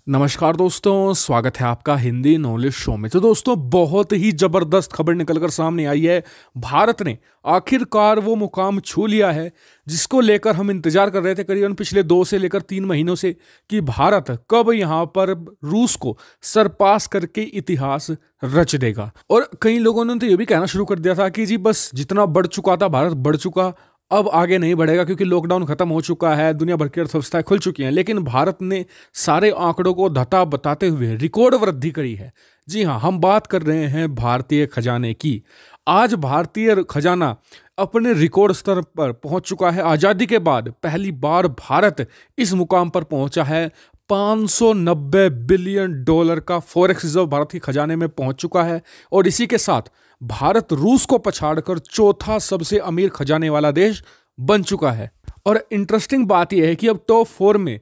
नमस्कार दोस्तों, स्वागत है आपका हिंदी नॉलेज शो में। तो दोस्तों, बहुत ही जबरदस्त खबर निकलकर सामने आई है। भारत ने आखिरकार वो मुकाम छू लिया है जिसको लेकर हम इंतजार कर रहे थे करीबन पिछले 2 से लेकर 3 महीनों से, कि भारत कब यहां पर रूस को सरपास करके इतिहास रच देगा। और कई लोगों ने तो ये भी कहना शुरू कर दिया था कि जी बस जितना बढ़ चुका था भारत बढ़ चुका, अब आगे नहीं बढ़ेगा क्योंकि लॉकडाउन खत्म हो चुका है, दुनिया भर की अर्थव्यवस्थाएं खुल चुकी हैं। लेकिन भारत ने सारे आंकड़ों को धता बताते हुए रिकॉर्ड वृद्धि करी है। जी हाँ, हम बात कर रहे हैं भारतीय खजाने की। आज भारतीय खजाना अपने रिकॉर्ड स्तर पर पहुंच चुका है। आजादी के बाद पहली बार भारत इस मुकाम पर पहुंचा है। 590 बिलियन डॉलर का फॉरेक्स रिजर्व भारत के खजाने में पहुंच चुका है। और इसी के साथ भारत रूस को पछाड़कर चौथा सबसे अमीर खजाने वाला देश बन चुका है। और इंटरेस्टिंग बात यह है कि अब टॉप 4 में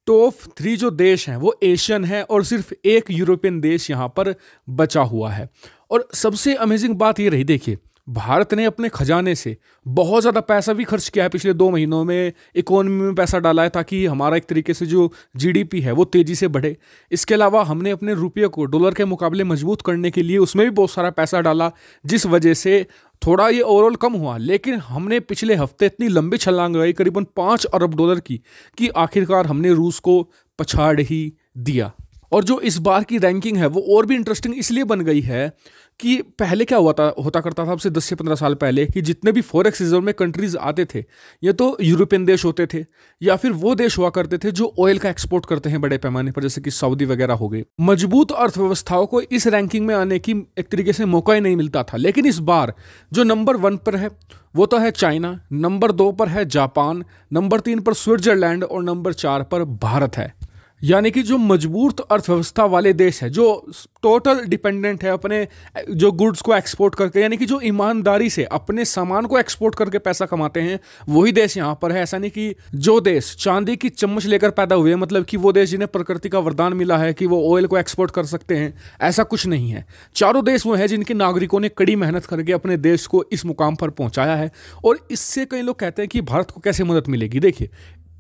टॉप 3 जो देश हैं वो एशियन है और सिर्फ एक यूरोपियन देश यहां पर बचा हुआ है। और सबसे अमेजिंग बात ये रही, देखिए भारत ने अपने खजाने से बहुत ज़्यादा पैसा भी खर्च किया है। पिछले 2 महीनों में इकोनॉमी में पैसा डाला है ताकि हमारा एक तरीके से जो जीडीपी है वो तेज़ी से बढ़े। इसके अलावा हमने अपने रुपये को डॉलर के मुकाबले मजबूत करने के लिए उसमें भी बहुत सारा पैसा डाला, जिस वजह से थोड़ा ये ओवरऑल कम हुआ। लेकिन हमने पिछले हफ्ते इतनी लंबी छलांग लगाई करीबन 5 अरब डॉलर की, कि आखिरकार हमने रूस को पछाड़ ही दिया। और जो इस बार की रैंकिंग है वो और भी इंटरेस्टिंग इसलिए बन गई है कि पहले क्या होता करता था, अब से 10 से 15 साल पहले, कि जितने भी फॉरेक्स रिजर्व में कंट्रीज आते थे ये तो यूरोपियन देश होते थे या फिर वो देश हुआ करते थे जो ऑयल का एक्सपोर्ट करते हैं बड़े पैमाने पर, जैसे कि सऊदी वगैरह हो गए। मजबूत अर्थव्यवस्थाओं को इस रैंकिंग में आने की एक तरीके से मौका ही नहीं मिलता था। लेकिन इस बार जो नंबर 1 पर है वो तो है चाइना, नंबर 2 पर है जापान, नंबर 3 पर स्विट्जरलैंड और नंबर 4 पर भारत है। यानी कि जो मजबूत अर्थव्यवस्था वाले देश है, जो टोटल डिपेंडेंट है अपने जो गुड्स को एक्सपोर्ट करके, यानी कि जो ईमानदारी से अपने सामान को एक्सपोर्ट करके पैसा कमाते हैं, वही देश यहाँ पर है। ऐसा नहीं कि जो देश चांदी की चम्मच लेकर पैदा हुए, मतलब कि वो देश जिन्हें प्रकृति का वरदान मिला है कि वो ऑयल को एक्सपोर्ट कर सकते हैं, ऐसा कुछ नहीं है। चारों देश वो हैं जिनके नागरिकों ने कड़ी मेहनत करके अपने देश को इस मुकाम पर पहुंचाया है। और इससे कई लोग कहते हैं कि भारत को कैसे मदद मिलेगी। देखिए,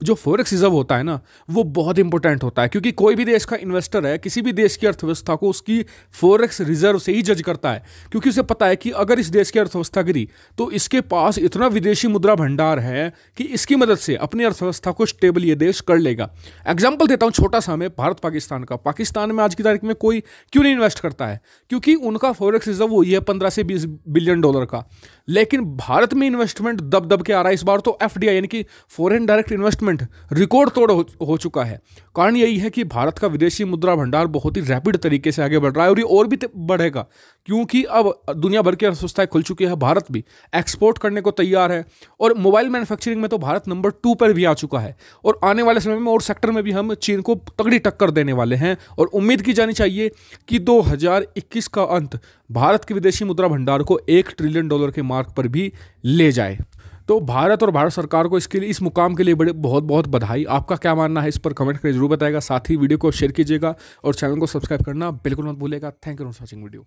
जो फॉरेक्स रिजर्व होता है ना, वो बहुत इंपॉर्टेंट होता है, क्योंकि कोई भी देश का इन्वेस्टर है किसी भी देश की अर्थव्यवस्था को उसकी फॉरेक्स रिजर्व से ही जज करता है। क्योंकि उसे पता है कि अगर इस देश की अर्थव्यवस्था गिरी तो इसके पास इतना विदेशी मुद्रा भंडार है कि इसकी मदद से अपनी अर्थव्यवस्था को स्टेबल ये देश कर लेगा। एग्जाम्पल देता हूँ छोटा सा मैं, भारत पाकिस्तान का। पाकिस्तान में आज की तारीख में कोई क्यों नहीं इन्वेस्ट करता है? क्योंकि उनका फॉरेक्स रिजर्व वही है 15 से 20 बिलियन डॉलर का। लेकिन भारत में इन्वेस्टमेंट दब दब के आ रहा है। इस बार तो एफडीआई यानी कि फॉरेन डायरेक्ट इन्वेस्टमेंट रिकॉर्ड तोड़ हो चुका है। कारण यही है कि भारत का विदेशी मुद्रा भंडार बहुत ही रैपिड तरीके से आगे बढ़ रहा है, और ये और भी बढ़ेगा क्योंकि अब दुनिया भर की अर्थव्यवस्थाएं खुल चुकी है। भारत भी एक्सपोर्ट करने को तैयार है, और मोबाइल मैन्युफैक्चरिंग में तो भारत नंबर 2 पर भी आ चुका है। और आने वाले समय में और सेक्टर में भी हम चीन को तगड़ी टक्कर देने वाले हैं। और उम्मीद की जानी चाहिए कि 2021 का अंत भारत के विदेशी मुद्रा भंडार को $1 ट्रिलियन के मार्क पर भी ले जाए। तो भारत और भारत सरकार को इसके लिए, इस मुकाम के लिए बहुत बहुत बधाई। आपका क्या मानना है इस पर कमेंट करके जरूर बताएगा। साथ ही वीडियो को शेयर कीजिएगा और चैनल को सब्सक्राइब करना बिल्कुल मत भूलिएगा। Thank you for watching video.